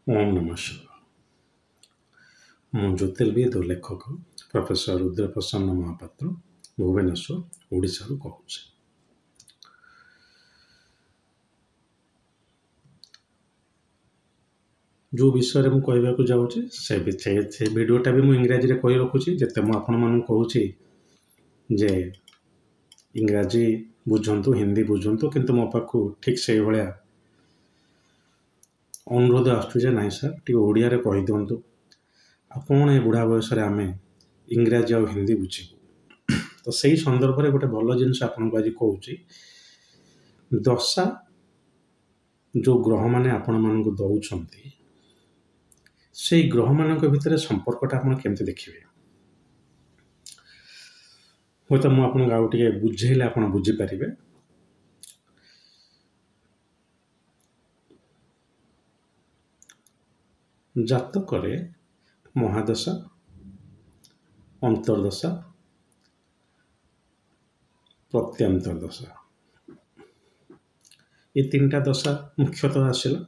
ओम नमः शिवाय। ମୁଁ ଜ୍ୟୋତିର୍ବିଦ ଓ ଲେଖକ ପ୍ରଫେସର ରୁଦ୍ରପ୍ରସନ୍ନ ମହାପାତ୍ର ଭୁବନେଶ୍ୱର ଓଡ଼ିଶାରୁ କହୁଛି। ଯେଉଁ ବିଷୟରେ ମୁଁ କହିବାକୁ ଯାଉଛି ସେ ଭିଡ଼ିଓଟା ବି ମୁଁ ଇଂରାଜୀରେ କହି ରଖୁଛି। ଯେତେ ମୁଁ ଆପଣମାନଙ୍କୁ କହୁଛି ଯେ ଇଂରାଜୀ ବୁଝନ୍ତୁ, ହିନ୍ଦୀ ବୁଝନ୍ତୁ, କିନ୍ତୁ ମୋ ପାଖକୁ ଠିକ୍ ସେଇଭଳିଆ ଅନୁରୋଧ ଆସୁଛି ଯେ ନାଇଁ ସାର୍ ଟିକେ ଓଡ଼ିଆରେ କହିଦିଅନ୍ତୁ। ଆଉ କ'ଣ ଏ ବୁଢ଼ା ବୟସରେ ଆମେ ଇଂରାଜୀ ଆଉ ହିନ୍ଦୀ ବୁଝିବୁ। ତ ସେଇ ସନ୍ଦର୍ଭରେ ଗୋଟେ ଭଲ ଜିନିଷ ଆପଣଙ୍କୁ ଆଜି କହୁଛି। ଦଶା ଯେଉଁ ଗ୍ରହମାନେ ଆପଣମାନଙ୍କୁ ଦେଉଛନ୍ତି ସେଇ ଗ୍ରହମାନଙ୍କ ଭିତରେ ସମ୍ପର୍କଟା ଆପଣ କେମିତି ଦେଖିବେ। ହୁଏତ ମୁଁ ଆପଣଙ୍କୁ ଆଉ ଟିକେ ବୁଝେଇଲେ ଆପଣ ବୁଝିପାରିବେ। ଜାତକରେ ମହାଦଶା, ଅନ୍ତର୍ଦଶା, ପ୍ରତ୍ୟନ୍ତର ଦଶା, ଏ ତିନିଟା ଦଶା ମୁଖ୍ୟତଃ ଆସିଲା।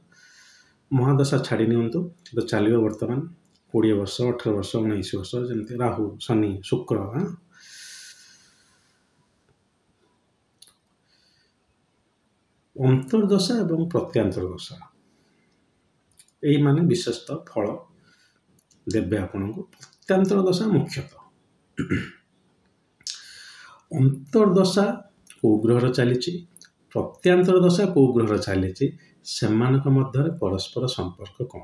ମହାଦଶା ଛାଡ଼ି ନିଅନ୍ତୁ, ତ ଚାଲିବ ବର୍ତ୍ତମାନ 20 ବର୍ଷ, 18 ବର୍ଷ, 19 ବର୍ଷ, ଯେମିତି ରାହୁ, ଶନି, ଶୁକ୍ର। ଅନ୍ତର୍ଦଶା ଏବଂ ପ୍ରତ୍ୟନ୍ତର ଦଶା ଏଇମାନେ ବିଶେଷତଃ ଫଳ ଦେବେ ଆପଣଙ୍କୁ। ପ୍ରତ୍ୟନ୍ତର ଦଶା ମୁଖ୍ୟତଃ। ଅନ୍ତର୍ଦଶା କେଉଁ ଗ୍ରହର ଚାଲିଛି, ପ୍ରତ୍ୟନ୍ତର ଦଶା କେଉଁ ଗ୍ରହର ଚାଲିଛି, ସେମାନଙ୍କ ମଧ୍ୟରେ ପରସ୍ପର ସମ୍ପର୍କ କ'ଣ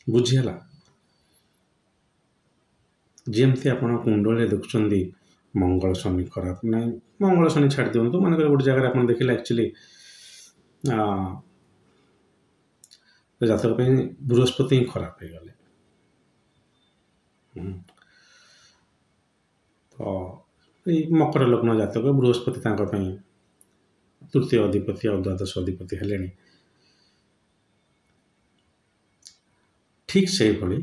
ବୁଝିହେଲା। ଯେମିତି ଆପଣ କୁଣ୍ଡଳୀରେ ଦେଖୁଛନ୍ତି ମଙ୍ଗଳ ଶନି ଖରାପ ନାହିଁ, ମଙ୍ଗଳ ଶନି ଛାଡ଼ି ଦିଅନ୍ତୁ, ମନେକର ଗୋଟେ ଜାଗାରେ ଆପଣ ଦେଖିଲେ ଆକ୍ଚୁଆଲି ଜାତକ ପାଇଁ ବୃହସ୍ପତି ହିଁ ଖରାପ ହେଇଗଲେ। ତ ଏଇ ମକର ଲଗ୍ନ ଜାତକ ବୃହସ୍ପତି ତାଙ୍କ ପାଇଁ ତୃତୀୟ ଅଧିପତି ଆଉ ଦ୍ୱାଦଶ ଅଧିପତି ହେଲେଣି। ଠିକ୍ ସେଇଭଳି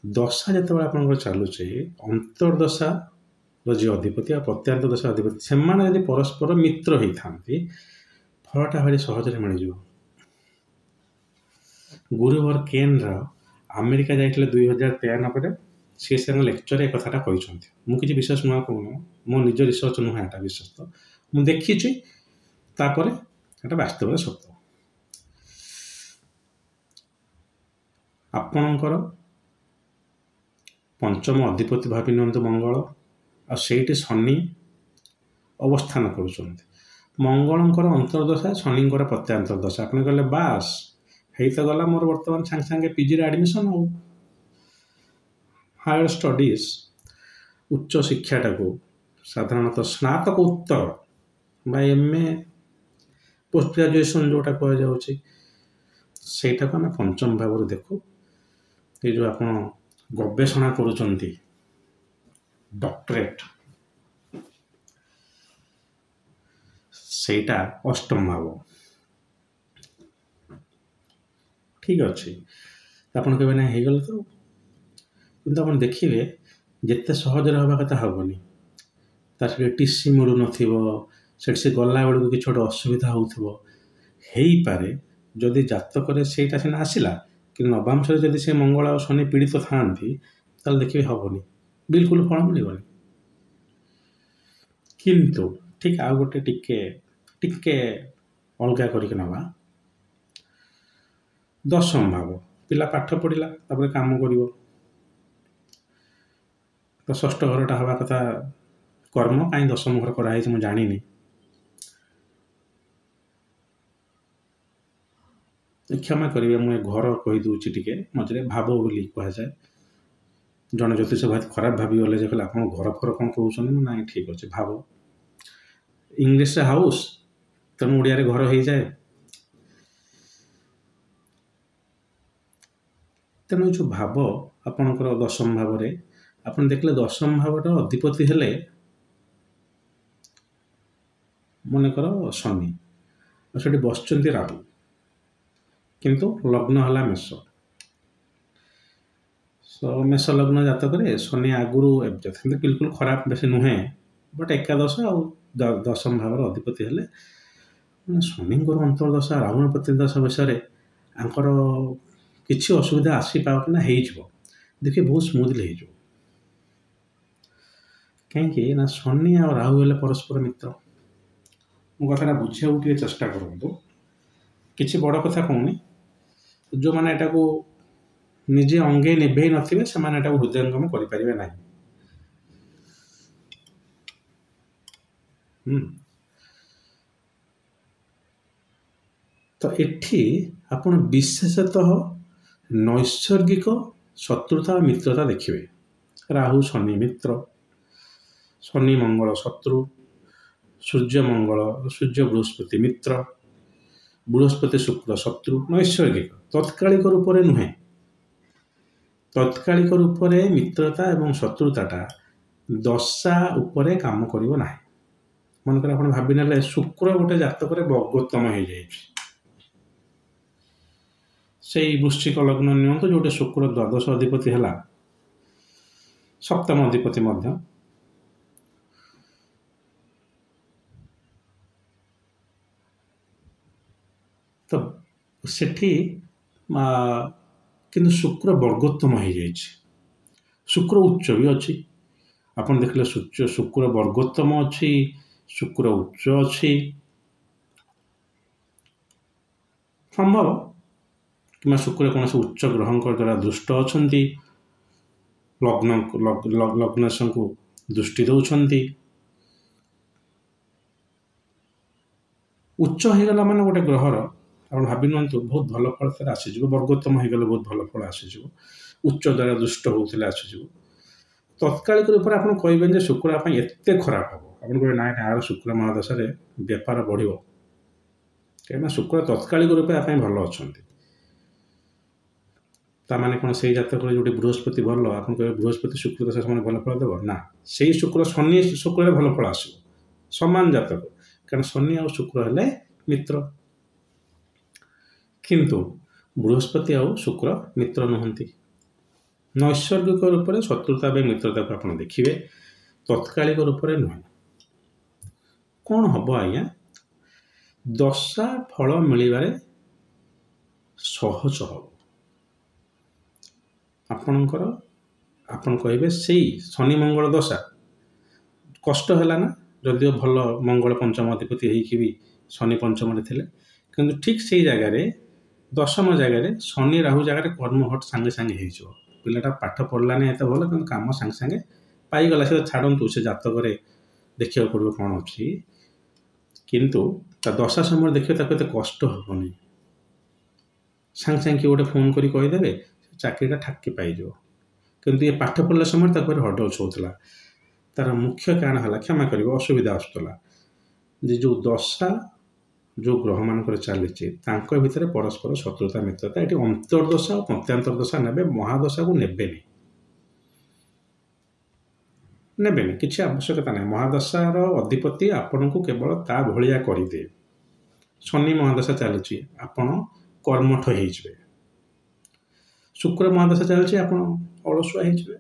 ଦଶା ଯେତେବେଳେ ଆପଣଙ୍କର ଚାଲୁଛି, ଅନ୍ତର୍ଦଶାର ଯିଏ ଅଧିପତି ଆଉ ପ୍ରତ୍ୟନ୍ତ ଦଶା ଅଧିପତି, ସେମାନେ ଯଦି ପରସ୍ପର ମିତ୍ର ହେଇଥାନ୍ତି ଫଳଟା ଭାରି ସହଜରେ ମିଳିଯିବ। ଗୁରୁବର କେନ୍ର ଆମେରିକା ଯାଇଥିଲେ 2093ରେ, ସିଏ ତାଙ୍କ ଲେକ୍ଚରରେ ଏ କଥାଟା କହିଛନ୍ତି। ମୁଁ କିଛି ବିଶେଷ ନୂଆ କହୁନି, ମୋ ନିଜ ରିସର୍ଚ୍ଚ ନୁହେଁ ଏଟା, ବିଶେଷ ତ ମୁଁ ଦେଖିଛି, ତାପରେ ଏଟା ବାସ୍ତବରେ ସତ। ଆପଣଙ୍କର ପଞ୍ଚମ ଅଧିପତି ଭାବି ନିଅନ୍ତୁ ମଙ୍ଗଳ, ଆଉ ସେଇଠି ଶନି ଅବସ୍ଥାନ କରୁଛନ୍ତି। ମଙ୍ଗଳଙ୍କର ଅନ୍ତର୍ଦଶା, ଶନିଙ୍କର ପ୍ରତ୍ୟନ୍ତର ଦଶା। ଆପଣ କହିଲେ ବାସ୍ ହେଇ ତ ଗଲା ମୋର ବର୍ତ୍ତମାନ ସାଙ୍ଗେ ସାଙ୍ଗେ ପିଜିରେ ଆଡ଼ମିସନ୍। ଆଉ ହାୟର ଷ୍ଟଡିଜ୍, ଉଚ୍ଚ ଶିକ୍ଷାଟାକୁ ସାଧାରଣତଃ ସ୍ନାତକୋତ୍ତର ବା MA ପୋଷ୍ଟ ଗ୍ରାଜୁଏସନ୍ ଯେଉଁଟା କୁହାଯାଉଛି, ସେଇଟାକୁ ଆମେ ପଞ୍ଚମ ଭାବରେ ଦେଖୁ। ଏ ଯେଉଁ ଆପଣ ଗବେଷଣା କରୁଛନ୍ତି ଡକ୍ଟରେଟ୍, ସେଇଟା ଅଷ୍ଟମ ଭାବ। ଠିକ୍ ଅଛି, ଆପଣ କେବେ ନାହିଁ ହେଇଗଲେ ତ, କିନ୍ତୁ ଆପଣ ଦେଖିବେ ଯେତେ ସହଜରେ ହେବା କଥା ହେବନି। ତା ସେଠି TC ମିଳୁନଥିବ, ସେଠି ସେ ଗଲାବେଳକୁ କିଛି ଗୋଟେ ଅସୁବିଧା ହେଉଥିବ। ହେଇପାରେ ଯଦି ଜାତକରେ ସେଇଟା ସିନା ଆସିଲା, କିନ୍ତୁ ନବାଂଶରେ ଯଦି ସେ ମଙ୍ଗଳ ଆଉ ଶନି ପୀଡ଼ିତ ଥାଆନ୍ତି, ତାହେଲେ ଦେଖିବେ ହେବନି, ବିଲକୁଲ ଫଳ ମିଳିବନି। କିନ୍ତୁ ଠିକ୍ ଆଉ ଗୋଟେ ଟିକେ ଅଲଗା କରିକି ନେବା। ଦଶମ ଭାବ, ପିଲା ପାଠ ପଢ଼ିଲା, ତାପରେ କାମ କରିବ, ତ ଷଷ୍ଠ ଘରଟା ହେବା କଥା କର୍ମ। କାହିଁ ଦଶମ ଘର କରାହେଇଛି ମୁଁ ଜାଣିନି। କ୍ଷମା କରିବେ, ମୁଁ ଏ ଘର କହିଦେଉଛି ଟିକେ ମଝିରେ, ଭାବ ବୋଲି କୁହାଯାଏ। ଜଣେ ଜ୍ୟୋତିଷ ଭାଇ ଖରାପ ଭାବିଗଲେ ଯେ କହିଲେ ଆପଣ ଘର ଫର କ'ଣ କହୁଛନ୍ତି। ନାଇଁ ଠିକ୍ ଅଛି, ଭାବ। ଇଂଲିଶରେ ହାଉସ୍, ତେଣୁ ଓଡ଼ିଆରେ ଘର ହେଇଯାଏ। ତେଣୁ ଏ ଯେଉଁ ଭାବ ଆପଣଙ୍କର ଦଶମ ଭାବରେ, ଆପଣ ଦେଖିଲେ ଦଶମ ଭାବର ଅଧିପତି ହେଲେ ମନେକର ଶନି, ଆଉ ସେଠି ବସିଛନ୍ତି ରାହୁ, କିନ୍ତୁ ଲଗ୍ନ ହେଲା ମେଷ। ମେଷ ଲଗ୍ନ ଜାତକରେ ଶନି ଆଗରୁ ବିଲକୁଲ ଖରାପ ବେଶୀ ନୁହେଁ, ବଟ୍ ଏକାଦଶ ଆଉ ଦଶମ ଭାବର ଅଧିପତି ହେଲେ ମାନେ ଶନିଙ୍କର ଅନ୍ତର୍ଦଶା ରାହୁର ପ୍ରତିଦଶା ବିଷୟରେ ଆଙ୍କର କିଛି ଅସୁବିଧା ଆସିପାରେ ନା ହେଇଯିବ, ଦେଖିବେ ବହୁତ ସ୍ମୁଥଲି ହେଇଯିବ। କାହିଁକି ନା ଶନି ଆଉ ରାହୁ ହେଲେ ପରସ୍ପର ମିତ୍ର। ମୋ କଥାଟା ବୁଝିବାକୁ ଟିକେ ଚେଷ୍ଟା କରନ୍ତୁ। କିଛି ବଡ଼ କଥା କହୁନି, ଯେଉଁମାନେ ଏଟାକୁ ନିଜେ ଅଙ୍ଗେ ନିଭେଇ ନଥିବେ ସେମାନେ ଏଟାକୁ ହୃଦୟଙ୍ଗମ କରିପାରିବେ ନାହିଁ। ତ ଏଠି ଆପଣ ବିଶେଷତଃ ନୈସର୍ଗିକ ଶତ୍ରୁତା ଓ ମିତ୍ରତା ଦେଖିବେ। ରାହୁ ଶନି ମିତ୍ର, ଶନି ମଙ୍ଗଳ ଶତ୍ରୁ, ସୂର୍ଯ୍ୟ ବୃହସ୍ପତି ମିତ୍ର, ବୃହସ୍ପତି ଶୁକ୍ର ଶତ୍ରୁ। ନୈସର୍ଗିକ, ତତ୍କାଳିକ ରୂପରେ ନୁହେଁ। ତତ୍କାଳିକ ରୂପରେ ମିତ୍ରତା ଏବଂ ଶତ୍ରୁତାଟା ଦଶା ଉପରେ କାମ କରିବ ନାହିଁ। ମନେକର ଆପଣ ଭାବି ନେଲେ ଶୁକ୍ର ଗୋଟେ ଜାତକରେ ବର୍ଗୋତ୍ତମ ହେଇଯାଇଛି, ସେଇ ବୃଶ୍ଚିକ ଲଗ୍ନ ନିଅନ୍ତୁ ଯୋଉଠି ଶୁକ୍ର ଦ୍ୱାଦଶ ଅଧିପତି ହେଲା, ସପ୍ତମ ଅଧିପତି ମଧ୍ୟ। ତ ସେଠି କିନ୍ତୁ ଶୁକ୍ର ବର୍ଗୋତ୍ତମ ହେଇଯାଇଛି, ଶୁକ୍ର ଉଚ୍ଚ ବି ଅଛି। ଆପଣ ଦେଖିଲେ ଶୁକ୍ର ବର୍ଗୋତ୍ତମ ଅଛି, ଶୁକ୍ର ଉଚ୍ଚ ଅଛି, ସମ୍ଭବ କିମ୍ବା ଶୁକ୍ର କୌଣସି ଉଚ୍ଚ ଗ୍ରହଙ୍କ ଦ୍ୱାରା ଦୃଷ୍ଟ ଅଛନ୍ତି, ଲଗ୍ନେଶଙ୍କୁ ଦୃଷ୍ଟି ଦେଉଛନ୍ତି। ଉଚ୍ଚ ହେଇଗଲା ମାନେ ଗୋଟେ ଗ୍ରହର ଆପଣ ଭାବି ନିଅନ୍ତୁ ବହୁତ ଭଲ ଫଳ ତାର ଆସିଯିବ। ବର୍ଗୋତ୍ତମ ହେଇଗଲେ ବହୁତ ଭଲ ଫଳ ଆସିଯିବ, ଉଚ୍ଚ ଦ୍ୱାରା ଦୃଷ୍ଟ ହେଉଥିଲେ ଆସିଯିବ। ତତ୍କାଳିକ ରୂପରେ ଆପଣ କହିବେନି ଯେ ଶୁକ୍ର ପାଇଁ ଏତେ ଖରାପ ହେବ। ଆପଣ କହିବେ ନାଇଁ ଆର ଶୁକ୍ର ମହାଦଶାରେ ବେପାର ବଢ଼ିବ, କାହିଁକିନା ଶୁକ୍ର ତତ୍କାଳିକ ରୂପେ ଆ ପାଇଁ ଭଲ ଅଛନ୍ତି। ତାମାନେ କ'ଣ ସେଇ ଜାତକରେ ଯୋଉଠି ବୃହସ୍ପତି ଭଲ, ଆପଣ କହିବେ ବୃହସ୍ପତି ଶୁକ୍ର ଦଶା ସେମାନେ ଭଲ ଫଳ ଦେବ? ନା, ସେଇ ଶୁକ୍ର ଶନି ଶୁକ୍ରରେ ଭଲ ଫଳ ଆସିବ, ସମାନ ଜାତକ। କାରଣ ଶନି ଆଉ ଶୁକ୍ର ହେଲେ ମିତ୍ର, କିନ୍ତୁ ବୃହସ୍ପତି ଆଉ ଶୁକ୍ର ମିତ୍ର ନୁହନ୍ତି। ନୈସର୍ଗିକ ରୂପରେ ଶତ୍ରୁତା ଏବଂ ମିତ୍ରତାକୁ ଆପଣ ଦେଖିବେ, ତତ୍କାଳିକ ରୂପରେ ନୁହେଁ। କ'ଣ ହବ ଆଜ୍ଞା? ଦଶା ଫଳ ମିଳିବାରେ ସହଜ ହବ। ଆପଣ କହିବେ ସେଇ ଶନି ମଙ୍ଗଳ ଦଶା କଷ୍ଟ ହେଲା ନା, ଯଦିଓ ଭଲ ମଙ୍ଗଳ ପଞ୍ଚମ ଅଧିପତି ହେଇକି ବି ଶନି ପଞ୍ଚମରେ ଥିଲେ, କିନ୍ତୁ ଠିକ୍ ସେଇ ଜାଗାରେ ଦଶମ ଜାଗାରେ ଶନି ରାହୁ ଜାଗାରେ କର୍ମହଟ ସାଙ୍ଗେ ସାଙ୍ଗେ ହେଇଯିବ। ପିଲାଟା ପାଠ ପଢ଼ିଲାନି ଏତେ ଭଲ, କିନ୍ତୁ କାମ ସାଙ୍ଗେ ସାଙ୍ଗେ ପାଇଗଲା। ସେ ଛାଡ଼ନ୍ତୁ, ସେ ଜାତକରେ ଦେଖିବାକୁ ପଡ଼ିବ କ'ଣ ଅଛି, କିନ୍ତୁ ତା ଦଶା ସମୟରେ ଦେଖିବେ ତାକୁ ଏତେ କଷ୍ଟ ହେବନି। ସାଙ୍ଗେ ସାଙ୍ଗେ କିଏ ଗୋଟେ ଫୋନ୍ କରି କହିଦେବେ, ଚାକିରିଟା ଠାକି ପାଇଯିବ। କିନ୍ତୁ ଏ ପାଠ ପଢ଼ିଲା ସମୟରେ ତାକୁ ହଡ଼ଲ ହେଉଥିଲା। ତାର ମୁଖ୍ୟ କାରଣ ହେଲା, କ୍ଷମା କରିବ, ଅସୁବିଧା ଆସୁଥିଲା ଯେ ଯେଉଁ ଦଶା ଯେଉଁ ଗ୍ରହମାନଙ୍କର ଚାଲିଛି ତାଙ୍କ ଭିତରେ ପରସ୍ପର ଶତ୍ରୁତା ମିତ୍ରତା। ଏଠି ଅନ୍ତର୍ଦଶା ଆଉ ପ୍ରତ୍ୟାନ୍ତର ଦଶା ନେବେ, ମହାଦଶାକୁ ନେବେନି, କିଛି ଆବଶ୍ୟକତା ନାହିଁ। ମହାଦଶାର ଅଧିପତି ଆପଣଙ୍କୁ କେବଳ ତା ଭଳିଆ କରିଦିଏ। ଶନି ମହାଦଶା ଚାଲିଛି, ଆପଣ କର୍ମଠ ହେଇଯିବେ। ଶୁକ୍ର ମହାଦଶା ଚାଲିଛି, ଆପଣ ଅଳସୁଆ ହେଇଯିବେ।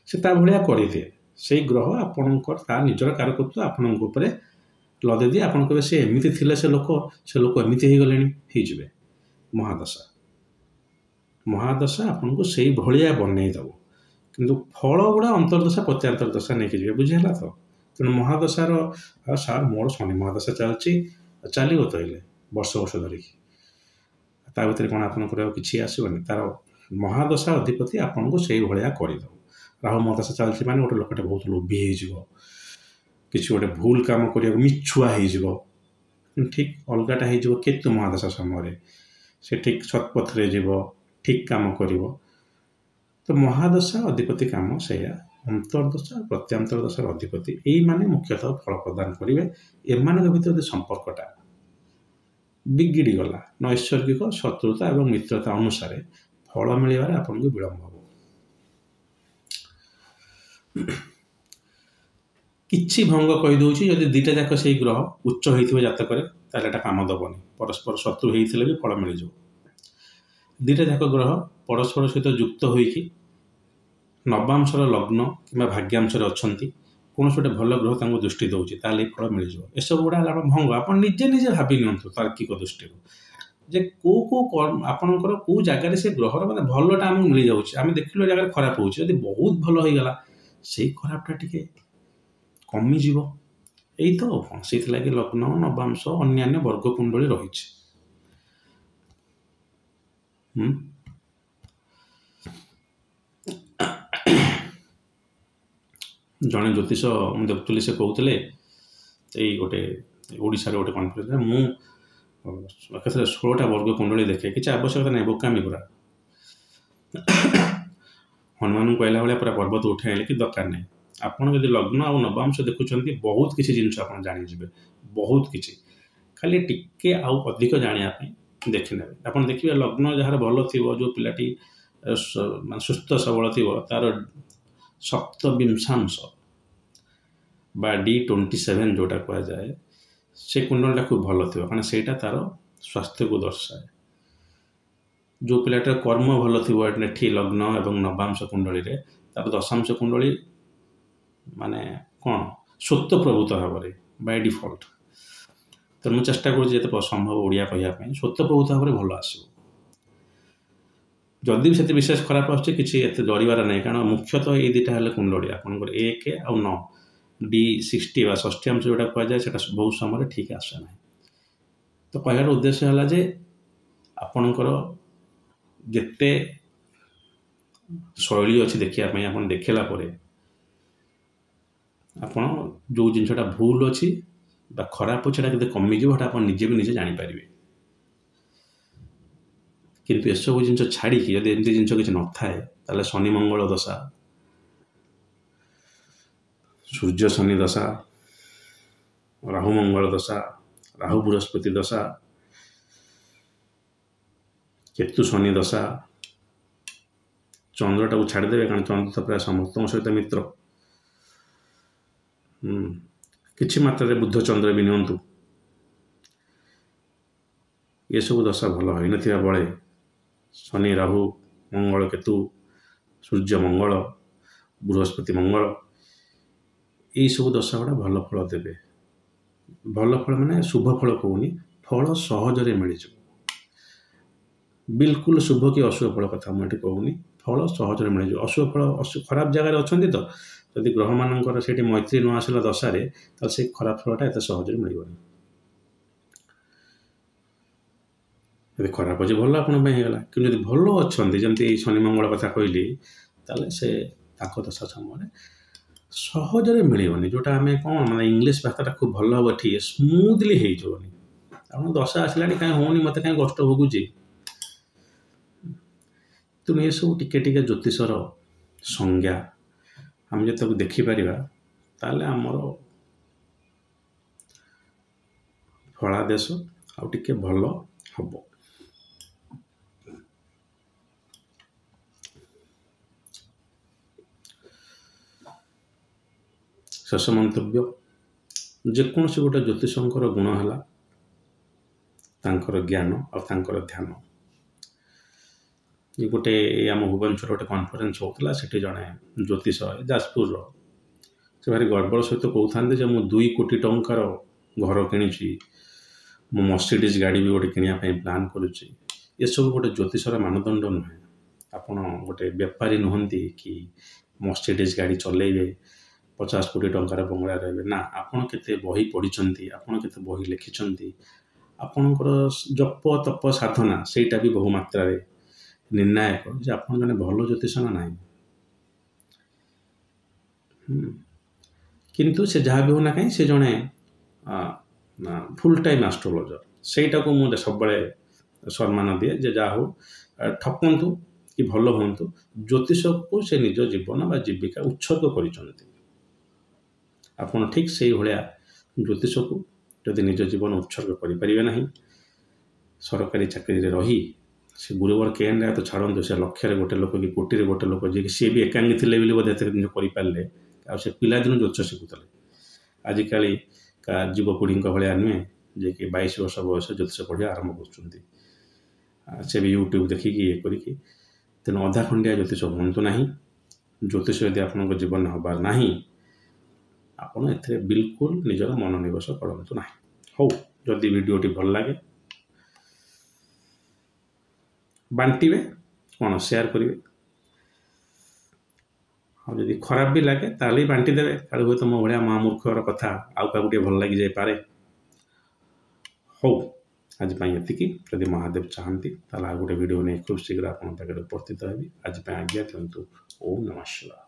ସେ ତା ଭଳିଆ କରିଦିଏ। ସେଇ ଗ୍ରହ ଆପଣଙ୍କର ତା ନିଜର କାରକତ୍ୱ ଆପଣଙ୍କ ଉପରେ ଲଦେଇ ଦିଏ। ଆପଣ କହିବେ ସେ ଏମିତି ଥିଲେ, ସେ ଲୋକ ଏମିତି ହେଇଗଲେଣି, ହେଇଯିବେ। ମହାଦଶା ଆପଣଙ୍କୁ ସେଇ ଭଳିଆ ବନେଇ ଦେବ, କିନ୍ତୁ ଫଳ ଗୁଡ଼ା ଅନ୍ତର୍ଦଶା ପ୍ରତ୍ୟାନ୍ତର ଦଶା ନେଇକି ଯିବେ। ବୁଝିହେଲା ତ? ତେଣୁ ମହାଦଶାର ସାର୍ ମୋର ଶନି ମହାଦଶା ଚାଲିଛି, ଚାଲିବ ତ ହେଲେ ବର୍ଷ ଧରିକି, ତା ଭିତରେ କ'ଣ ଆପଣଙ୍କର ଆଉ କିଛି ଆସିବନି? ତାର ମହାଦଶା ଅଧିପତି ଆପଣଙ୍କୁ ସେଇ ଭଳିଆ କରିଦେବ। ରାହୁ ମହାଦଶା ଚାଲିଛି ମାନେ ଗୋଟେ ଲୋକଟେ ବହୁତ ଲୋଭୀ ହେଇଯିବ, କିଛି ଗୋଟେ ଭୁଲ କାମ କରିବାକୁ ମିଛୁଆ ହେଇଯିବ। ଠିକ୍ ଅଲଗାଟା ହେଇଯିବ କେତୁ ମହାଦଶା ସମୟରେ, ସେ ଠିକ୍ ସତ୍ପଥରେ ଯିବ, ଠିକ୍ କାମ କରିବ। ତ ମହାଦଶା ଅଧିପତି କାମ ସେଇଆ। ଅନ୍ତର୍ଦଶା ପ୍ରତ୍ୟାନ୍ତର ଦଶାର ଅଧିପତି ଏଇମାନେ ମୁଖ୍ୟତଃ ଫଳ ପ୍ରଦାନ କରିବେ। ଏମାନଙ୍କ ଭିତରେ ଯଦି ସମ୍ପର୍କଟା ବିଗିଡ଼ି ଗଲା, ନୈସର୍ଗିକ ଶତ୍ରୁତା ଏବଂ ମିତ୍ରତା ଅନୁସାରେ ଫଳ ମିଳିବାରେ ଆପଣଙ୍କୁ ବିଳମ୍ବ ହେବ। କିଛି ଭଙ୍ଗ କହିଦେଉଛି, ଯଦି ଦୁଇଟା ଯାକ ସେଇ ଗ୍ରହ ଉଚ୍ଚ ହେଇଥିବ ଜାତକରେ, ତାହେଲେ ଏଟା କାମ ଦେବନି। ପରସ୍ପର ଶତ୍ରୁ ହେଇଥିଲେ ବି ଫଳ ମିଳିଯିବ। ଦୁଇଟା ଯାକ ଗ୍ରହ ପରସ୍ପର ସହିତ ଯୁକ୍ତ ହୋଇକି ନବାଂଶର ଲଗ୍ନ କିମ୍ବା ଭାଗ୍ୟାଂଶରେ ଅଛନ୍ତି, କୌଣସି ଗୋଟେ ଭଲ ଗ୍ରହ ତାଙ୍କୁ ଦୃଷ୍ଟି ଦେଉଛି ତାହେଲେ ଏଇ ଫଳ ମିଳିଯିବ। ଏସବୁ ଗୁଡ଼ା ହେଲା ଭଙ୍ଗ। ଆପଣ ନିଜେ ନିଜେ ଭାବି ନିଅନ୍ତୁ ତାର୍କିକ ଦୃଷ୍ଟିରୁ ଯେ ଆପଣଙ୍କର କେଉଁ ଜାଗାରେ ସେ ଗ୍ରହର ମାନେ ଭଲଟା ଆମକୁ ମିଳିଯାଉଛି। ଆମେ ଦେଖିଲୁ ଏ ଜାଗାରେ ଖରାପ ହେଉଛି, ଯଦି ବହୁତ ଭଲ ହେଇଗଲା ସେଇ ଖରାପଟା ଟିକେ କମିଯିବ। ଏଇ ତ କ'ଣ, ସେଇଥିଲାଗି ଲଗ୍ନ, ନବାଂଶ, ଅନ୍ୟାନ୍ୟ ବର୍ଗ କୁଣ୍ଡଳୀ ରହିଛି। ଜଣେ ଜ୍ୟୋତିଷ ମୁଁ ଦେଖୁଥିଲି, ସେ କହୁଥିଲେ ଏଇ ଗୋଟେ ଓଡ଼ିଶାରେ ଗୋଟେ କନଫରେନ୍ସରେ, ମୁଁ ଏକାଥରେ 16ଟା ବର୍ଗ କୁଣ୍ଡଳୀ ଦେଖେ, କିଛି ଆବଶ୍ୟକତା ନାହିଁ, ବୋକାମି ପୁରା। ହନୁମାନଙ୍କୁ କହିଲା ଭଳିଆ ପୁରା ପର୍ବତ ଉଠାଇ ଆଣିଲେ କି ଦରକାର ନାହିଁ। ଆପଣ ଯଦି ଲଗ୍ନ ଆଉ ନବାଂଶ ଦେଖୁଛନ୍ତି, ବହୁତ କିଛି ଜିନିଷ ଆପଣ ଜାଣିଯିବେ, ବହୁତ କିଛି। ଖାଲି ଟିକେ ଆଉ ଅଧିକ ଜାଣିବା ପାଇଁ ଦେଖିନେବେ। ଆପଣ ଦେଖିବେ ଲଗ୍ନ ଯାହାର ଭଲ ଥିବ, ଯେଉଁ ପିଲାଟି ମାନେ ସୁସ୍ଥ ସବଳ ଥିବ, ତାର ସପ୍ତବିଂଶାଂଶ ବା D27 ଯେଉଁଟା କୁହାଯାଏ, ସେ କୁଣ୍ଡଳୀଟା ଖୁବ୍ ଭଲ ଥିବ, କାରଣ ସେଇଟା ତାର ସ୍ୱାସ୍ଥ୍ୟକୁ ଦର୍ଶାଏ। ଯେଉଁ ପିଲାଟାର କର୍ମ ଭଲ ଥିବ ଏଠି ଲଗ୍ନ ଏବଂ ନବାଂଶ କୁଣ୍ଡଳୀରେ, ତାର ଦଶାଂଶ କୁଣ୍ଡଳୀ ମାନେ କ'ଣ ସ୍ୱତ୍ୱପ୍ରଭୂତ ଭାବରେ ବାଇ ଡିଫଲ୍ଟ। ତ ମୁଁ ଚେଷ୍ଟା କରୁଛି ଯେତେ ସମ୍ଭବ ଓଡ଼ିଆ କହିବା ପାଇଁ, ସ୍ୱତ୍ୱପ୍ରଭୂତ ଭାବରେ ଭଲ ଆସିବ। ଯଦି ବି ସେତେ ବିଶେଷ ଖରାପ ଆସୁଛି, କିଛି ଏତେ ଡରିବାର ନାହିଁ, କାରଣ ମୁଖ୍ୟତଃ ଏଇ ଦୁଇଟା ହେଲେ କୁଣ୍ଡଳୀ ଆପଣଙ୍କର 1 ଆଉ 9, D60 ବା ଷଷ୍ଠ୍ୟାଂଶ ଯେଉଁଟା କୁହାଯାଏ, ସେଇଟା ବହୁତ ସମୟରେ ଠିକ୍ ଆସେ ନାହିଁ। ତ କହିବାର ଉଦ୍ଦେଶ୍ୟ ହେଲା ଯେ ଆପଣଙ୍କର ଯେତେ ଶୈଳୀ ଅଛି ଦେଖିବା ପାଇଁ, ଆପଣ ଦେଖିଲା ପରେ ଆପଣ ଯେଉଁ ଜିନିଷଟା ଭୁଲ ଅଛି ବା ଖରାପ ଅଛି, ସେଇଟା କେତେ କମିଯିବ, ସେଇଟା ଆପଣ ନିଜେ ବି ନିଜେ ଜାଣିପାରିବେ। କିନ୍ତୁ ଏସବୁ ଜିନିଷ ଛାଡ଼ିକି ଯଦି ଏମିତି ଜିନିଷ କିଛି ନଥାଏ, ତାହେଲେ ଶନି ମଙ୍ଗଳ ଦଶା, ସୂର୍ଯ୍ୟ ଶନି ଦଶା, ରାହୁ ମଙ୍ଗଳ ଦଶା, ରାହୁ ବୃହସ୍ପତି ଦଶା, କେତୁ ଶନି ଦଶା, ଚନ୍ଦ୍ରଟାକୁ ଛାଡ଼ିଦେବେ, କାରଣ ଚନ୍ଦ୍ର ତ ପ୍ରାୟ ସମସ୍ତଙ୍କ ସହିତ ମିତ୍ର। କିଛି ମାତ୍ରାରେ ବୁଧ ଚନ୍ଦ୍ର ବି ନିଅନ୍ତୁ, ଏସବୁ ଦଶା ଭଲ ହୋଇନଥିବା ବେଳେ ଶନି ରାହୁ ମଙ୍ଗଳ କେତୁ, ସୂର୍ଯ୍ୟ ମଙ୍ଗଳ, ବୃହସ୍ପତି ମଙ୍ଗଳ, ଏଇସବୁ ଦଶା ଗୁଡ଼ା ଭଲ ଫଳ ଦେବେ। ଭଲ ଫଳ ମାନେ ଶୁଭ ଫଳ କହୁନି, ଫଳ ସହଜରେ ମିଳିଯିବ। ବିଲକୁଲ ଶୁଭ କି ଅଶୁଭ ଫଳ କଥା ମୁଁ ଏଠି କହୁନି, ଫଳ ସହଜରେ ମିଳିଯିବ। ଅଶୁଭ ଫଳ ଖରାପ ଜାଗାରେ ଅଛନ୍ତି, ତ ଯଦି ଗ୍ରହମାନଙ୍କର ସେଇଠି ମୈତ୍ରୀ ନ ଆସିଲା ଦଶାରେ, ତାହେଲେ ସେଇ ଖରାପ ଫଳଟା ଏତେ ସହଜରେ ମିଳିବନି। ଯଦି ଖରାପ ଅଛି ଭଲ ଆପଣଙ୍କ ପାଇଁ ହେଇଗଲା, କିନ୍ତୁ ଯଦି ଭଲ ଅଛନ୍ତି, ଯେମିତି ଶନି ମଙ୍ଗଳ କଥା କହିଲି, ତାହେଲେ ସେ ତାଙ୍କ ଦଶା ସମୟରେ ସହଜରେ ମିଳିବନି। ଯେଉଁଟା ଆମେ କ'ଣ ମାନେ ଇଂଲିଶ ଭାଷାଟା ଖୁବ୍ ଭଲ ହେବ, ଏଠି ସ୍ମୁଥଲି ହେଇଯିବନି। ଆପଣ ଦଶା ଆସିଲାଣି କାହିଁ ହେଉନି, ମୋତେ କାହିଁ କଷ୍ଟ ଭୋଗୁଛି। ତେଣୁ ଏସବୁ ଟିକେ ଟିକେ ଜ୍ୟୋତିଷର ସଂଜ୍ଞା, ଆମେ ଯଦି ତାକୁ ଦେଖିପାରିବା, ତାହେଲେ ଆମର ଫଳାଦେଶ ଆଉ ଟିକେ ଭଲ ହେବ। ଶେଷ ମନ୍ତବ୍ୟ, ଯେକୌଣସି ଗୋଟେ ଜ୍ୟୋତିଷଙ୍କର ଗୁଣ ହେଲା ତାଙ୍କର ଜ୍ଞାନ ଆଉ ତାଙ୍କର ଧ୍ୟାନ। ଗୋଟେ ଆମ ଭୁବନେଶ୍ୱର ଗୋଟେ କନଫରେନ୍ସ ହେଉଥିଲା, ସେଠି ଜଣେ ଜ୍ୟୋତିଷ ଯାଜପୁରର, ସେ ଭାରି ଗର୍ବର ସହିତ କହୁଥାନ୍ତି ଯେ ମୁଁ 2 କୋଟି ଟଙ୍କାର ଘର କିଣିଛି, ମୁଁ ମର୍ସିଡିଜ୍ ଗାଡ଼ି ବି ଗୋଟେ କିଣିବା ପାଇଁ ପ୍ଲାନ୍ କରୁଛି। ଏସବୁ ଗୋଟେ ଜ୍ୟୋତିଷର ମାନଦଣ୍ଡ ନୁହେଁ। ଆପଣ ଗୋଟେ ବେପାରୀ ନୁହନ୍ତି କି ମର୍ସିଡିଜ୍ ଗାଡ଼ି ଚଲେଇବେ, 50 କୋଟି ଟଙ୍କାର ବଙ୍ଗଳା ରହିବେ। ନା, ଆପଣ କେତେ ବହି ପଢ଼ିଛନ୍ତି, ଆପଣ କେତେ ବହି ଲେଖିଛନ୍ତି, ଆପଣଙ୍କର ଜପ ତପ ସାଧନା, ସେଇଟା ବି ବହୁ ମାତ୍ରାରେ ନିର୍ଣ୍ଣାୟକ ଯେ ଆପଣ ଜଣେ ଭଲ ଜ୍ୟୋତିଷ ନା ନାହିଁ। କିନ୍ତୁ ସେ ଯାହା ବି ହେଉନା କାହିଁ, ସେ ଜଣେ ଫୁଲ୍ ଟାଇମ୍ ଆଷ୍ଟ୍ରୋଲୋଜର। ସେଇଟାକୁ ମୁଁ ସବୁବେଳେ ସମ୍ମାନ ଦିଏ ଯେ ଯାହା ହଉ, ଠକନ୍ତୁ କି ଭଲ ହୁଅନ୍ତୁ, ଜ୍ୟୋତିଷକୁ ସେ ନିଜ ଜୀବନ ବା ଜୀବିକା ଉତ୍ସର୍ଗ କରିଛନ୍ତି। ଆପଣ ଠିକ୍ ସେଇଭଳିଆ ଜ୍ୟୋତିଷକୁ ଯଦି ନିଜ ଜୀବନ ଉତ୍ସର୍ଗ କରିପାରିବେ ନାହିଁ, ସରକାରୀ ଚାକିରିରେ ରହି ସେ ଗୁରୁବାର କେନ୍ ତ ଛାଡ଼ନ୍ତୁ, ସେ ଲକ୍ଷରେ ଗୋଟେ ଲୋକ କି କୋଟିରେ ଗୋଟେ ଲୋକ ଯିଏକି ସିଏ ବି ଏକାଙ୍ଗୀ ଥିଲେ ବୋଲି ବୋଧେ ଏତେ ଜିନିଷ କରିପାରିଲେ, ଆଉ ସେ ପିଲାଦିନୁ ଜ୍ୟୋତିଷ ଶିଖୁଥିଲେ। ଆଜିକାଲି ଯୁବପିଢ଼ିଙ୍କ ଭଳିଆ ନୁହେଁ ଯିଏକି 22 ବର୍ଷ ବୟସ ଜ୍ୟୋତିଷ ପଢ଼ିବା ଆରମ୍ଭ କରୁଛନ୍ତି। ସେ ବି ୟୁଟ୍ୟୁବ୍ ଦେଖିକି ଇଏ କରିକି। ତେଣୁ ଅଧା ଖଣ୍ଡିଆ ଜ୍ୟୋତିଷ ହୁଅନ୍ତୁ ନାହିଁ। ଜ୍ୟୋତିଷ ଯଦି ଆପଣଙ୍କ ଜୀବନରେ ହେବାର ନାହିଁ, ଆପଣ ଏଥିରେ ବିଲକୁଲ ନିଜର ମନୋନିବେଶ କରନ୍ତୁ ନାହିଁ। ହଉ, ଯଦି ଭିଡ଼ିଓଟି ଭଲ ଲାଗେ ବାଣ୍ଟିବେ, କ'ଣ ସେୟାର କରିବେ। ଆଉ ଯଦି ଖରାପ ବି ଲାଗେ ତାହେଲେ ବି ବାଣ୍ଟି ଦେବେ, କାଳେ ହୁଏତ ମୋ ଭଳିଆ ମହାମୂର୍ଖର କଥା ଆଉ କାହାକୁ ଟିକେ ଭଲ ଲାଗିଯାଇପାରେ। ହଉ, ଆଜି ପାଇଁ ଏତିକି। ଯଦି ମହାଦେବ ଚାହାନ୍ତି ତାହେଲେ ଆଉ ଗୋଟେ ଭିଡ଼ିଓ ନେଇ ଖୁବ୍ ଶୀଘ୍ର ଆପଣଙ୍କ ପାଖରେ ଉପସ୍ଥିତ ହେବି। ଆଜି ପାଇଁ ଆଜ୍ଞା ଦିଅନ୍ତୁ। ଓମ୍ ନମଃ ଶିବାୟ।